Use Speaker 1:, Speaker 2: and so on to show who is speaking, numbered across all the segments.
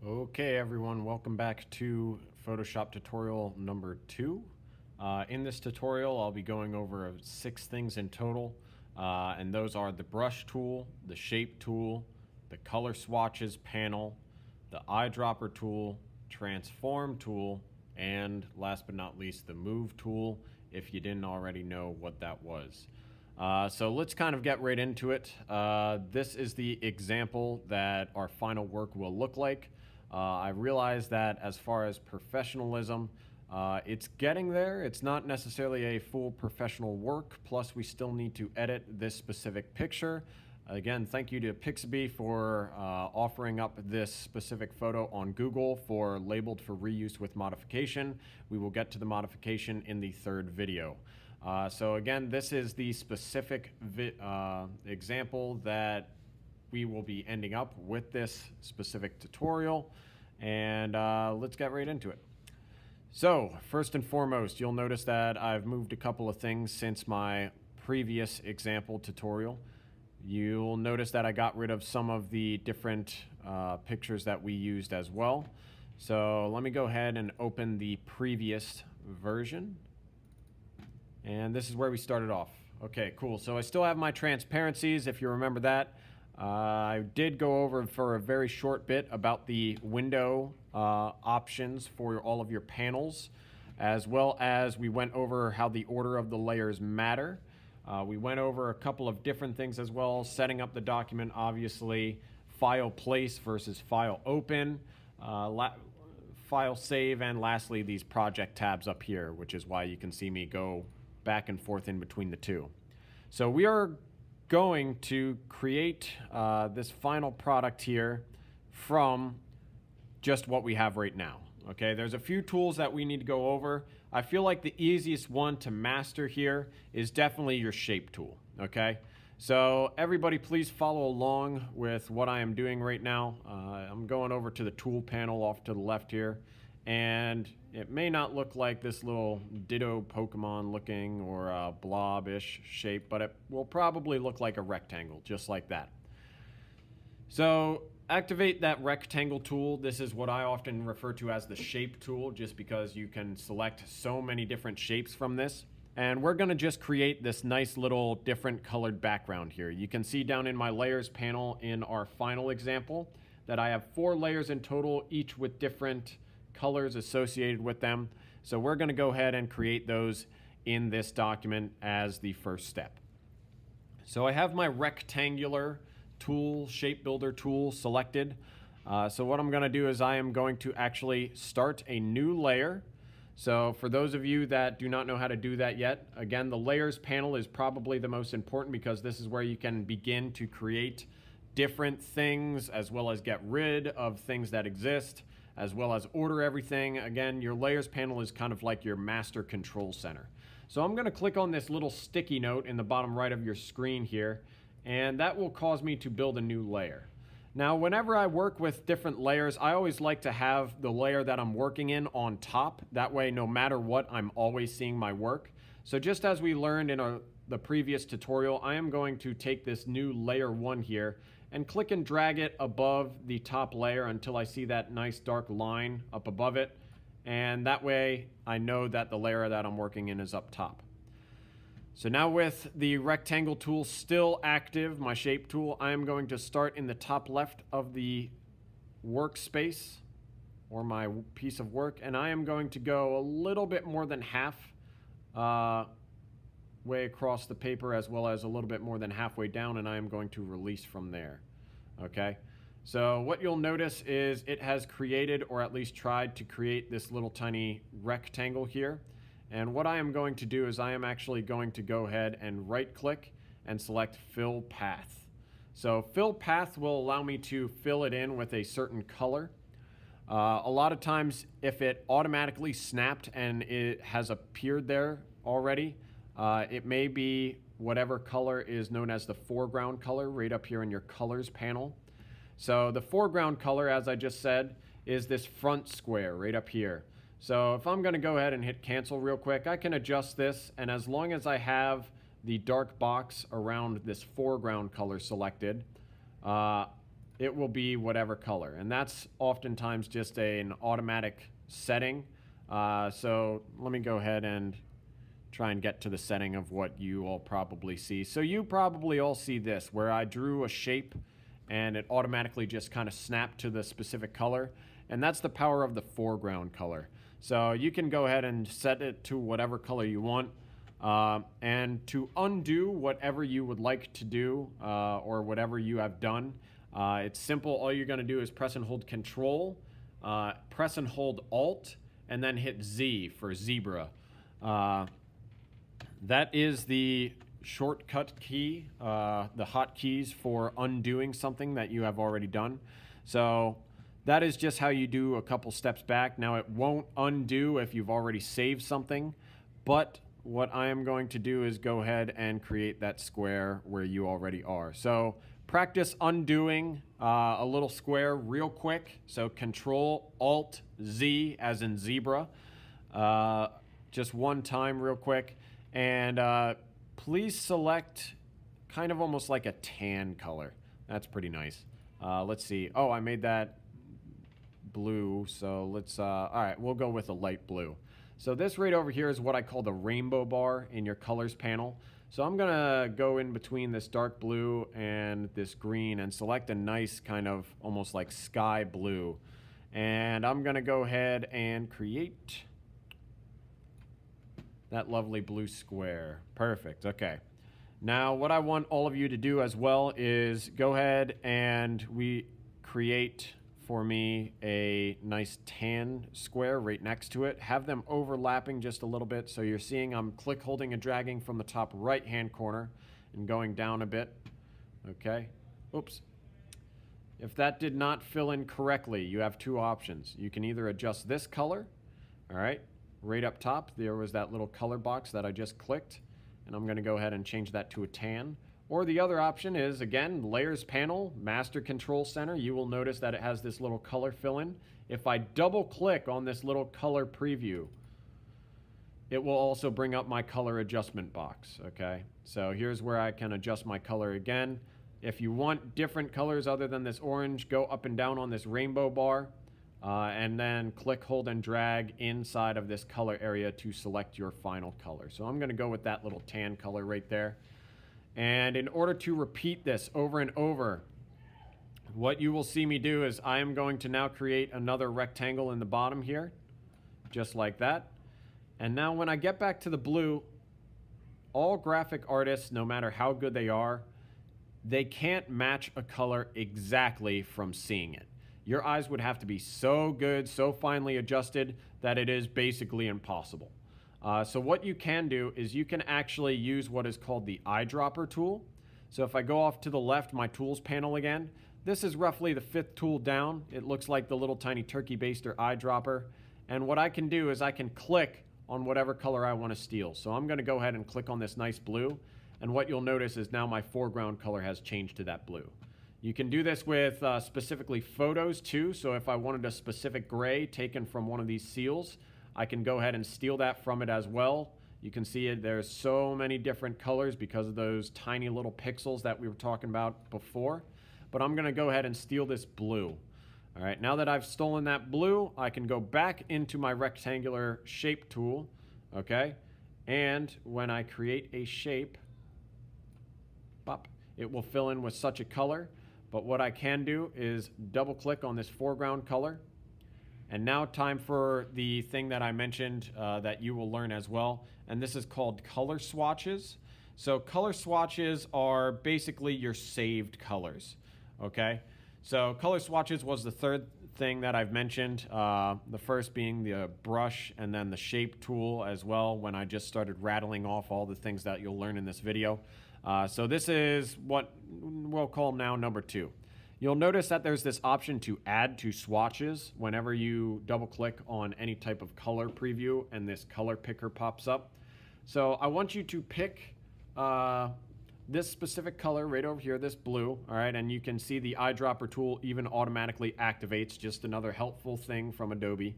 Speaker 1: Okay everyone, welcome back to Photoshop tutorial number 2. In this tutorial I'll be going over 6 things in total, and those are the brush tool, the shape tool, the color swatches panel, the eyedropper tool, transform tool, and last but not least the move tool, if you didn't already know what that was. So let's kind of get right into it. This is the example that our final work will look like. I realize that as far as professionalism, it's getting there. It's not necessarily a full professional work, plus we still need to edit this specific picture. Again, thank you to Pixabay for offering up this specific photo on Google for labeled for reuse with modification. We will get to the modification in the third video. So again, this is the specific example that we will be ending up with this specific tutorial, and let's get right into it. So first and foremost, you'll notice that I've moved a couple of things since my previous example tutorial. You'll notice that I got rid of some of the different pictures that we used as well. So let me go ahead and open the previous version. And this is where we started off. Okay, cool. So I still have my transparencies, if you remember that. I did go over for a very short bit about the window options for all of your panels, as well as we went over how the order of the layers matter. We went over a couple of different things as well, setting up the document, obviously, file place versus file open, file save, and lastly, these project tabs up here, which is why you can see me go back and forth in between the two. So we are going to create this final product here from just what we have right now. Okay, there's a few tools that we need to go over. I feel like the easiest one to master here is definitely your shape tool. Okay, so everybody please follow along with what I am doing right now. I'm going over to the tool panel off to the left here, and it may not look like this little Ditto Pokemon looking or blob-ish shape, but it will probably look like a rectangle, just like that. So activate that rectangle tool. This is what I often refer to as the shape tool, just because you can select so many different shapes from this. And we're gonna just create this nice little different colored background here. You can see down in my layers panel in our final example that I have 4 layers in total, each with different colors associated with them. So we're going to go ahead and create those in this document as the first step. So I have my rectangular tool, shape builder tool selected. So what I'm going to do is I am going to actually start a new layer. So for those of you that do not know how to do that yet, again, the layers panel is probably the most important because this is where you can begin to create different things as well as get rid of things that exist, as well as order everything. Again, your layers panel is kind of like your master control center. So I'm going to click on this little sticky note in the bottom right of your screen here, and that will cause me to build a new layer. Now, whenever I work with different layers, I always like to have the layer that I'm working in on top. That way, no matter what, I'm always seeing my work. So just as we learned in the previous tutorial, I am going to take this new layer 1 here and click and drag it above the top layer until I see that nice dark line up above it. And that way I know that the layer that I'm working in is up top. So now with the rectangle tool still active, my shape tool, I am going to start in the top left of the workspace or my piece of work, and I am going to go a little bit more than half way across the paper, as well as a little bit more than halfway down, and I am going to release from there. Okay, so what you'll notice is it has created, or at least tried to create, this little tiny rectangle here. And what I am going to do is I am actually going to go ahead and right click and select fill path. So fill path will allow me to fill it in with a certain color. A lot of times if it automatically snapped and it has appeared there already, it may be whatever color is known as the foreground color right up here in your colors panel. So the foreground color, as I just said, is this front square right up here. So if I'm going to go ahead and hit cancel real quick, I can adjust this, and as long as I have the dark box around this foreground color selected, it will be whatever color. And that's oftentimes just an automatic setting. So let me go ahead and try and get to the setting of what you all probably see. So you probably all see this, where I drew a shape and it automatically just kind of snapped to the specific color. And that's the power of the foreground color. So you can go ahead and set it to whatever color you want. And to undo whatever you would like to do or whatever you have done, it's simple. All you're going to do is press and hold Control, press and hold Alt, and then hit Z for zebra. That is the shortcut key, the hotkeys for undoing something that you have already done. So that is just how you do a couple steps back. Now it won't undo if you've already saved something, but what I am going to do is go ahead and create that square where you already are. So practice undoing a little square real quick. So Control Alt Z as in zebra, just one time real quick. And please select kind of almost like a tan color. That's pretty nice. Let's see. Oh, I made that blue. So let's, all right, we'll go with a light blue. So this right over here is what I call the rainbow bar in your colors panel. So I'm gonna go in between this dark blue and this green and select a nice kind of almost like sky blue. And I'm gonna go ahead and create that lovely blue square. Perfect, okay. Now what I want all of you to do as well is go ahead and create for me a nice tan square right next to it. Have them overlapping just a little bit. So you're seeing I'm click holding and dragging from the top right hand corner and going down a bit. Okay, oops. If that did not fill in correctly, you have two options. You can either adjust this color, all right, right up top, there was that little color box that I just clicked, and I'm gonna go ahead and change that to a tan. Or the other option is, again, Layers Panel, Master Control Center. You will notice that it has this little color fill-in. If I double-click on this little color preview, it will also bring up my color adjustment box, okay? So here's where I can adjust my color again. If you want different colors other than this orange, go up and down on this rainbow bar, and then click, hold, and drag inside of this color area to select your final color. So I'm gonna go with that little tan color right there. And in order to repeat this over and over, what you will see me do is I am going to now create another rectangle in the bottom here, just like that. And now when I get back to the blue, all graphic artists, no matter how good they are, they can't match a color exactly from seeing it. Your eyes would have to be so good, so finely adjusted that it is basically impossible. So what you can do is you can actually use what is called the eyedropper tool. So if I go off to the left, my tools panel again, this is roughly the 5th tool down. It looks like the little tiny turkey baster eyedropper. And what I can do is I can click on whatever color I want to steal. So I'm going to go ahead and click on this nice blue. And what you'll notice is now my foreground color has changed to that blue. You can do this with specifically photos too. So if I wanted a specific gray taken from one of these seals, I can go ahead and steal that from it as well. You can see it, there's so many different colors because of those tiny little pixels that we were talking about before. But I'm gonna go ahead and steal this blue. All right, now that I've stolen that blue, I can go back into my rectangular shape tool, okay? And when I create a shape, pop, it will fill in with such a color. But what I can do is double click on this foreground color. And now time for the thing that I mentioned that you will learn as well. And this is called color swatches. So color swatches are basically your saved colors, okay? So color swatches was the third thing that I've mentioned. The first being the brush and then the shape tool as well when I just started rattling off all the things that you'll learn in this video. So this is what we'll call now number 2. You'll notice that there's this option to add to swatches whenever you double click on any type of color preview and this color picker pops up. So I want you to pick this specific color right over here, this blue, all right, and you can see the eyedropper tool even automatically activates, just another helpful thing from Adobe.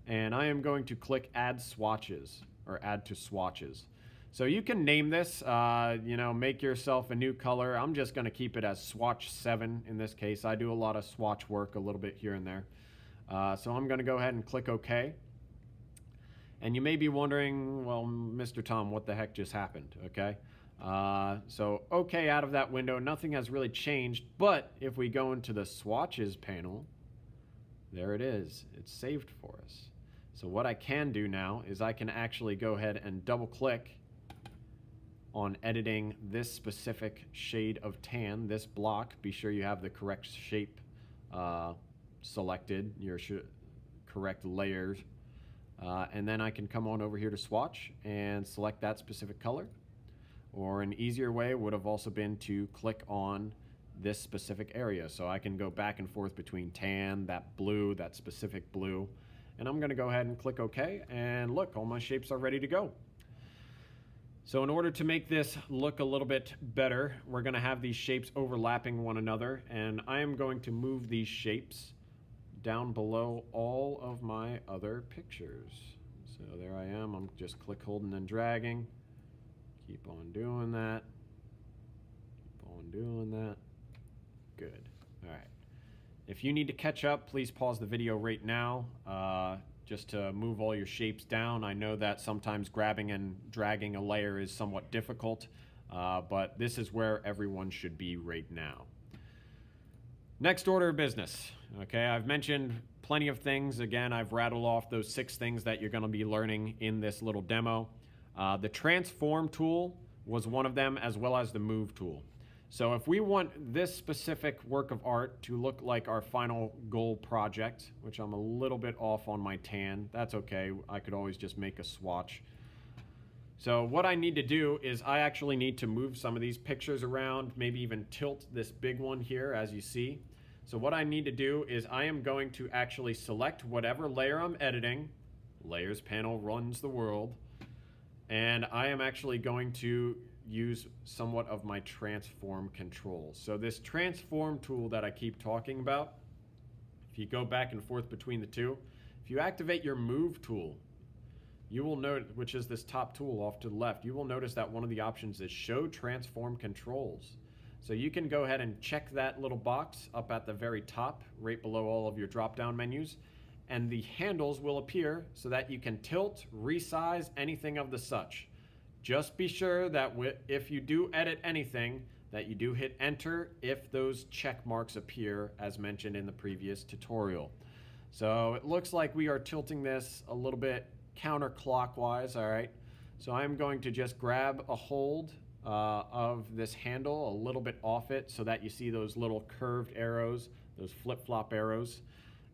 Speaker 1: And I am going to click add swatches or add to swatches. So you can name this, you know, make yourself a new color. I'm just going to keep it as Swatch 7 in this case. I do a lot of swatch work a little bit here and there. So I'm going to go ahead and click OK. And you may be wondering, well, Mr. Tom, what the heck just happened, okay? So OK out of that window, nothing has really changed, but if we go into the swatches panel, there it is. It's saved for us. So what I can do now is I can actually go ahead and double click on editing this specific shade of tan, this block. Be sure you have the correct shape selected, your correct layers. And then I can come on over here to swatch and select that specific color. Or an easier way would have also been to click on this specific area. So I can go back and forth between tan, that blue, that specific blue. And I'm going to go ahead and click OK. And look, all my shapes are ready to go. So in order to make this look a little bit better, we're going to have these shapes overlapping one another. And I am going to move these shapes down below all of my other pictures. So there I am. I'm just click holding and dragging. Keep on doing that. Keep on doing that. Good. All right. If you need to catch up, please pause the video right now just to move all your shapes down. I know that sometimes grabbing and dragging a layer is somewhat difficult, but this is where everyone should be right now. Next order of business. Okay, I've mentioned plenty of things. Again, I've rattled off those 6 things that you're going to be learning in this little demo. The transform tool was one of them, as well as the move tool. So if we want this specific work of art to look like our final goal project, which I'm a little bit off on my tan, that's okay. I could always just make a swatch. So what I need to do is I actually need to move some of these pictures around, maybe even tilt this big one here, as you see. So what I need to do is I am going to actually select whatever layer I'm editing. Layers panel runs the world. And I am actually going to use somewhat of my transform control. So this transform tool that I keep talking about, if you go back and forth between the two, if you activate your move tool, you will note, which is this top tool off to the left, you will notice that one of the options is show transform controls. So you can go ahead and check that little box up at the very top, right below all of your drop-down menus, and the handles will appear so that you can tilt, resize, anything of the such. Just be sure that if you do edit anything, that you do hit enter if those check marks appear as mentioned in the previous tutorial. So it looks like we are tilting this a little bit counterclockwise, all right? So I'm going to just grab a hold of this handle a little bit off it so that you see those little curved arrows, those flip-flop arrows.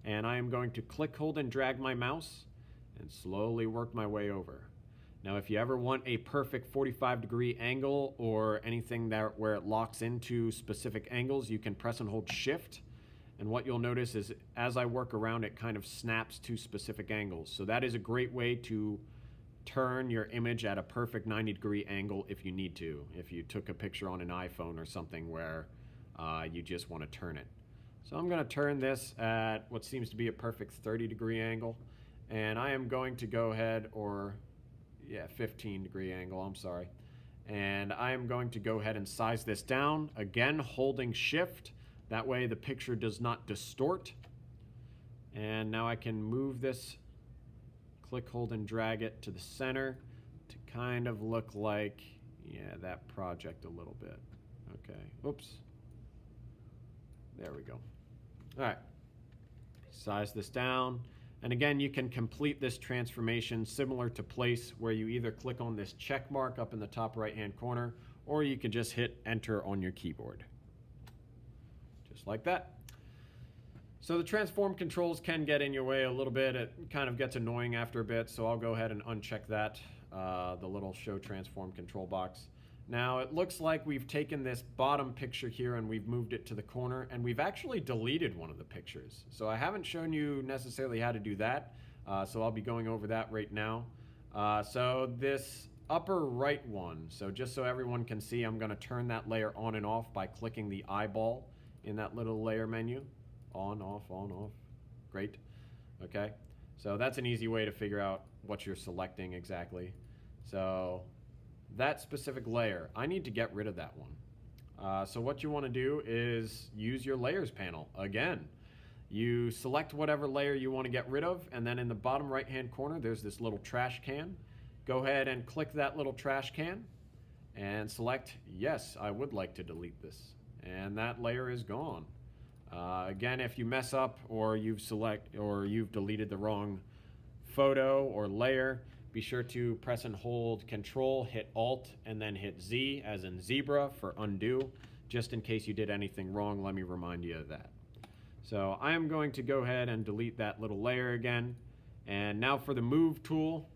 Speaker 1: And I am going to click, hold, and drag my mouse and slowly work my way over. Now, if you ever want a perfect 45-degree angle or anything where it locks into specific angles, you can press and hold Shift. And what you'll notice is as I work around, it kind of snaps to specific angles. So that is a great way to turn your image at a perfect 90-degree angle if you need to. If you took a picture on an iPhone or something where you just want to turn it. So I'm going to turn this at what seems to be a perfect 30-degree angle. And I am going to go ahead, 15-degree angle, I'm sorry. And I am going to go ahead and size this down, again holding Shift. That way the picture does not distort. And now I can move this, click, hold, and drag it to the center to kind of look like, that project a little bit. Okay, oops. There we go. All right, size this down. And again, you can complete this transformation similar to place, where you either click on this check mark up in the top right-hand corner, or you can just hit enter on your keyboard. Just like that. So the transform controls can get in your way a little bit. It kind of gets annoying after a bit, so I'll go ahead and uncheck that, the little show transform control box. Now it looks like we've taken this bottom picture here and we've moved it to the corner, and we've actually deleted one of the pictures. So I haven't shown you necessarily how to do that, so I'll be going over that right now. So this upper right one, so just so everyone can see, I'm going to turn that layer on and off by clicking the eyeball in that little layer menu. On, off, on, off. Great. Okay. So that's an easy way to figure out what you're selecting exactly. So that specific layer. I need to get rid of that one. So what you want to do is use your layers panel again. You select whatever layer you want to get rid of, and then in the bottom right hand corner there's this little trash can. Go ahead and click that little trash can and select yes, I would like to delete this, and that layer is gone. Again, if you mess up or you've deleted the wrong photo or layer, be sure to press and hold Control, hit Alt, and then hit Z as in zebra for undo. Just in case you did anything wrong, let me remind you of that. So I am going to go ahead and delete that little layer again. And now for the Move tool.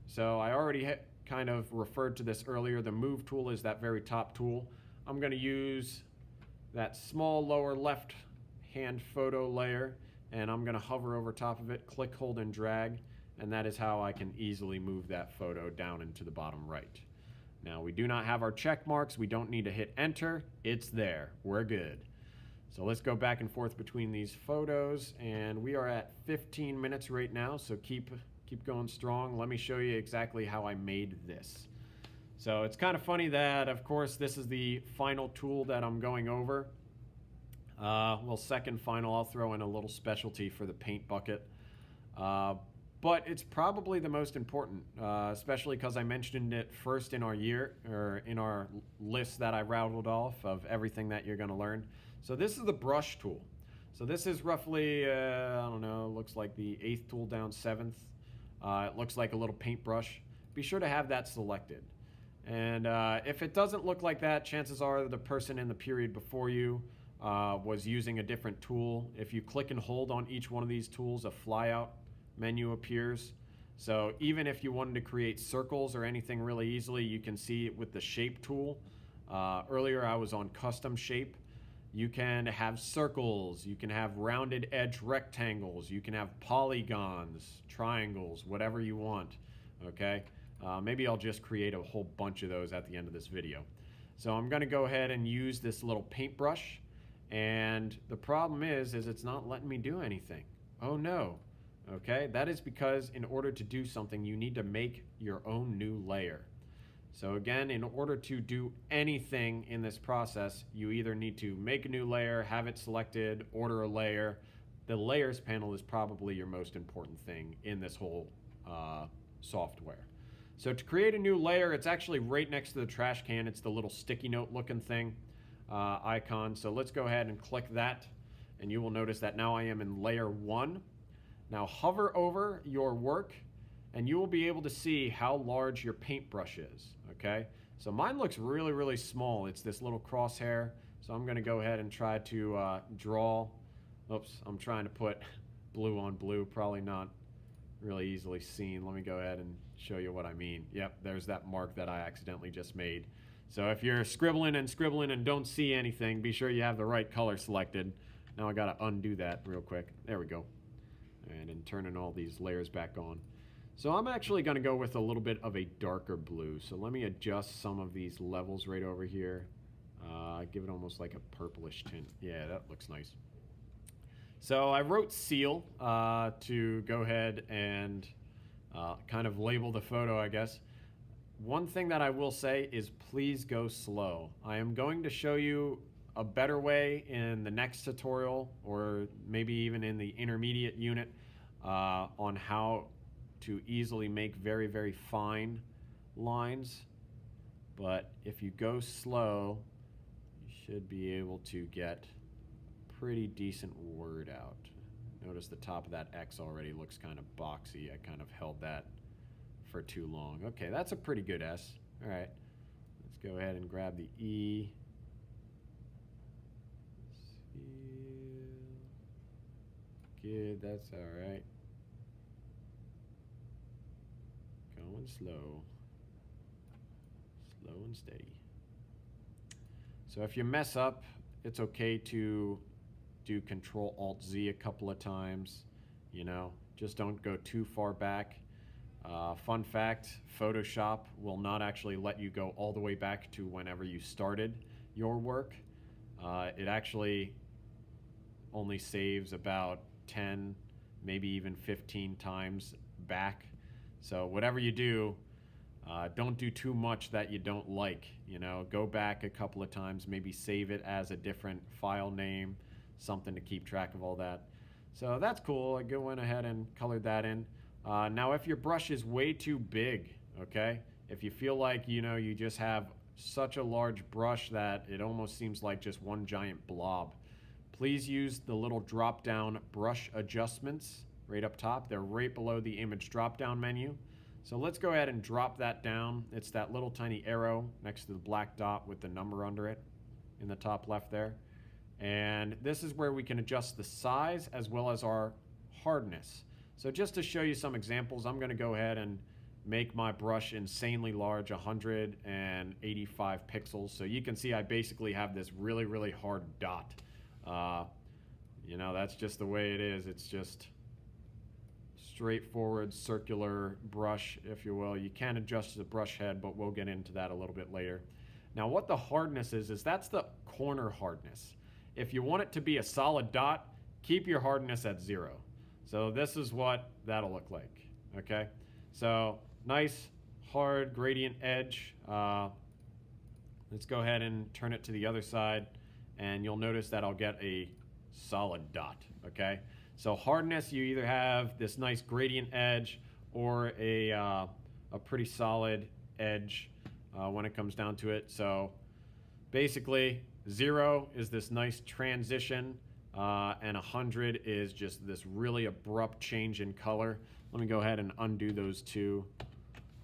Speaker 1: So I already kind of referred to this earlier. The Move tool is that very top tool. I'm going to use that small lower left hand photo layer, and I'm going to hover over top of it, click, hold, and drag, and that is how I can easily move that photo down into the bottom right. Now we do not have our check marks. We don't need to hit enter. It's there. We're good. So let's go back and forth between these photos, and we are at 15 minutes right now, so keep going strong. Let me show you exactly how I made this. So it's kind of funny that, of course, this is the final tool that I'm going over. Well, second final, I'll throw in a little specialty for the paint bucket. But it's probably the most important, especially because I mentioned it first in our list that I rattled off of everything that you're going to learn. So this is the brush tool. So this is roughly, I don't know, looks like the 8th tool down 7th. It looks like a little paintbrush. Be sure to have that selected. And if it doesn't look like that, chances are the person in the period before you was using a different tool. If you click and hold on each one of these tools, a flyout menu appears. So even if you wanted to create circles or anything really easily, you can see it with the shape tool. Earlier I was on custom shape. You can have circles, you can have rounded edge rectangles, you can have polygons, triangles, whatever you want, okay? Maybe I'll just create a whole bunch of those at the end of this video. So I'm gonna go ahead and use this little paintbrush, and the problem is it's not letting me do anything. Oh no, okay? That is because in order to do something, you need to make your own new layer. So again, in order to do anything in this process, you either need to make a new layer, have it selected, order a layer. The layers panel is probably your most important thing in this whole software. So to create a new layer, it's actually right next to the trash can. It's the little sticky note looking thing icon. So let's go ahead and click that, and you will notice that now I am in layer 1. Now hover over your work, and you will be able to see how large your paintbrush is, okay? So mine looks really, really small. It's this little crosshair. So I'm gonna go ahead and try to draw. Oops, I'm trying to put blue on blue, probably not really easily seen. Let me go ahead and show you what I mean. Yep, there's that mark that I accidentally just made. So if you're scribbling and don't see anything, be sure you have the right color selected. Now I gotta undo that real quick. There we go. And then turning all these layers back on. So I'm actually going to go with a little bit of a darker blue. So let me adjust some of these levels right over here. Give it almost like a purplish tint. Yeah, that looks nice. So I wrote seal to go ahead and kind of label the photo, I guess. One thing that I will say is please go slow. I am going to show you a better way in the next tutorial, or maybe even in the intermediate unit, on how to easily make very, very fine lines. But if you go slow, you should be able to get a pretty decent word out. Notice the top of that X already looks kind of boxy. I kind of held that for too long. Okay, that's a pretty good S. All right, let's go ahead and grab the E. Good, that's all right. Going slow and steady. So if you mess up, it's okay to do Control-Alt-Z a couple of times. You know, just don't go too far back. Fun fact, Photoshop will not actually let you go all the way back to whenever you started your work. It actually only saves about 10, maybe even 15 times back. So whatever you do, Don't do too much that you don't like. You know, go back a couple of times, maybe save it as a different file name, something to keep track of all that. So that's cool. I went ahead and colored that in. Now, if your brush is way too big, okay, if you feel like, you know, you just have such a large brush that it almost seems like just one giant blob, please use the little drop-down brush adjustments right up top. They're right below the image drop-down menu. So let's go ahead and drop that down. It's that little tiny arrow next to the black dot with the number under it in the top left there. And this is where we can adjust the size as well as our hardness. So just to show you some examples, I'm going to go ahead and make my brush insanely large, 185 pixels. So you can see I basically have this really, really hard dot. You know, that's just the way it is. It's just straightforward circular brush, if you will. You can adjust the brush head, but we'll get into that a little bit later. Now what the hardness is that's the corner hardness. If you want it to be a solid dot, keep your hardness at 0. So this is what that'll look like, okay? So nice, hard gradient edge. Let's go ahead and turn it to the other side, and you'll notice that I'll get a solid dot, okay? So hardness, you either have this nice gradient edge or a pretty solid edge when it comes down to it. So basically, 0 is this nice transition, and 100 is just this really abrupt change in color. Let me go ahead and undo those two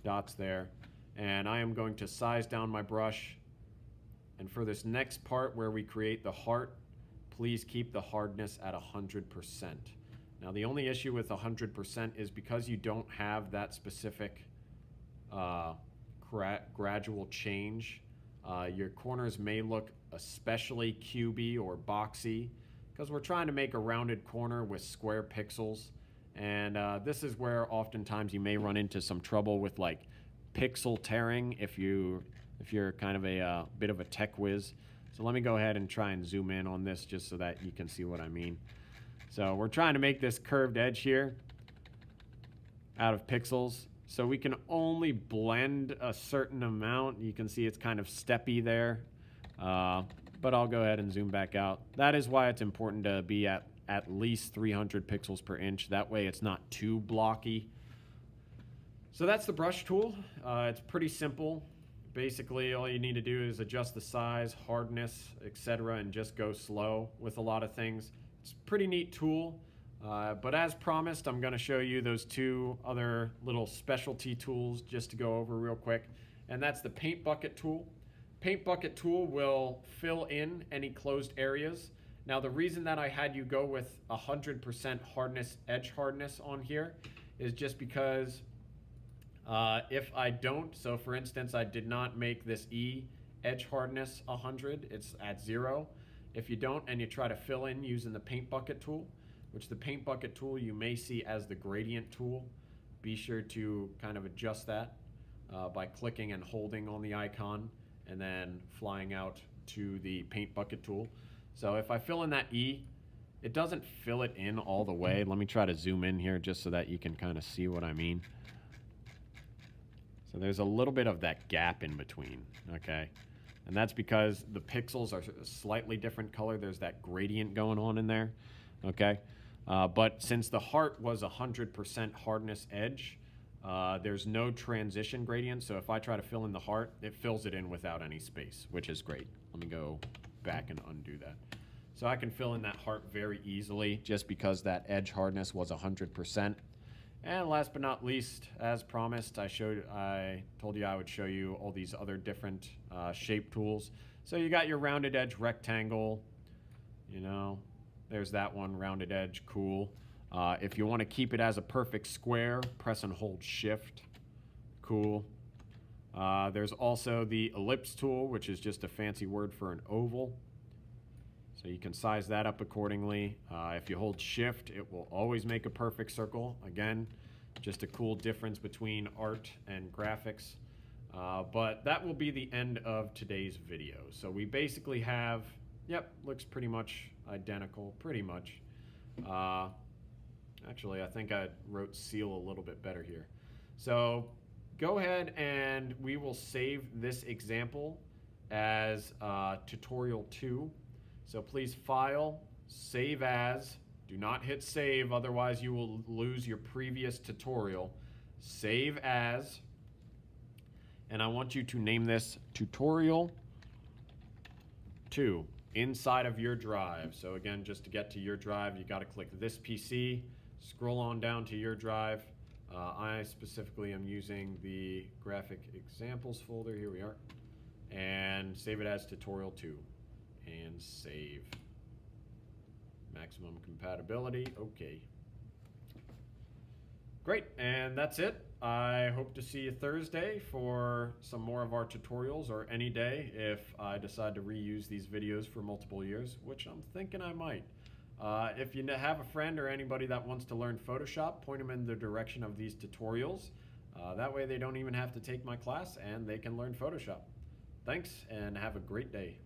Speaker 1: dots there. And I am going to size down my brush. And for this next part where we create the heart, please keep the hardness at 100%. Now the only issue with 100% is because you don't have that specific gradual change, your corners may look especially cubey or boxy because we're trying to make a rounded corner with square pixels. And this is where oftentimes you may run into some trouble with like pixel tearing if you're kind of a bit of a tech whiz. So let me go ahead and try and zoom in on this just so that you can see what I mean. So we're trying to make this curved edge here out of pixels. So we can only blend a certain amount. You can see it's kind of steppy there. But I'll go ahead and zoom back out. That is why it's important to be at least 300 pixels per inch. That way it's not too blocky. So that's the brush tool. It's pretty simple. Basically, all you need to do is adjust the size, hardness, etc., and just go slow with a lot of things. It's a pretty neat tool, but as promised, I'm going to show you those two other little specialty tools just to go over real quick, and that's the paint bucket tool. Paint bucket tool will fill in any closed areas. Now, the reason that I had you go with 100% hardness, edge hardness on here is just because if I don't, so for instance, I did not make this E edge hardness 100, it's at 0. If you don't and you try to fill in using the paint bucket tool, which the paint bucket tool you may see as the gradient tool, be sure to kind of adjust that by clicking and holding on the icon and then flying out to the paint bucket tool. So if I fill in that E, it doesn't fill it in all the way. Let me try to zoom in here just so that you can kind of see what I mean. So there's a little bit of that gap in between, okay? And that's because the pixels are a slightly different color. There's that gradient going on in there, okay? But since the heart was 100% hardness edge, there's no transition gradient. So if I try to fill in the heart, it fills it in without any space, which is great. Let me go back and undo that. So I can fill in that heart very easily just because that edge hardness was 100%. And last but not least, as promised, I told you I would show you all these other different shape tools. So you got your rounded edge rectangle, you know, there's that one, rounded edge, cool. If you want to keep it as a perfect square, press and hold shift, cool. There's also the ellipse tool, which is just a fancy word for an oval. So you can size that up accordingly. If you hold shift, it will always make a perfect circle. Again, just a cool difference between art and graphics. But that will be the end of today's video. So we basically have, yep, looks pretty much identical, pretty much. Actually, I think I wrote seal a little bit better here. So go ahead and we will save this example as tutorial 2. So please file, save as. Do not hit save, otherwise you will lose your previous tutorial. Save as. And I want you to name this tutorial 2 inside of your drive. So again, just to get to your drive, you got to click this PC, scroll on down to your drive. I specifically am using the graphic examples folder. Here we are. And save it as tutorial 2. And save. Maximum compatibility. Okay. Great, and that's it. I hope to see you Thursday for some more of our tutorials, or any day if I decide to reuse these videos for multiple years, which I'm thinking I might. If you have a friend or anybody that wants to learn Photoshop, point them in the direction of these tutorials. That way they don't even have to take my class and they can learn Photoshop. Thanks, and have a great day.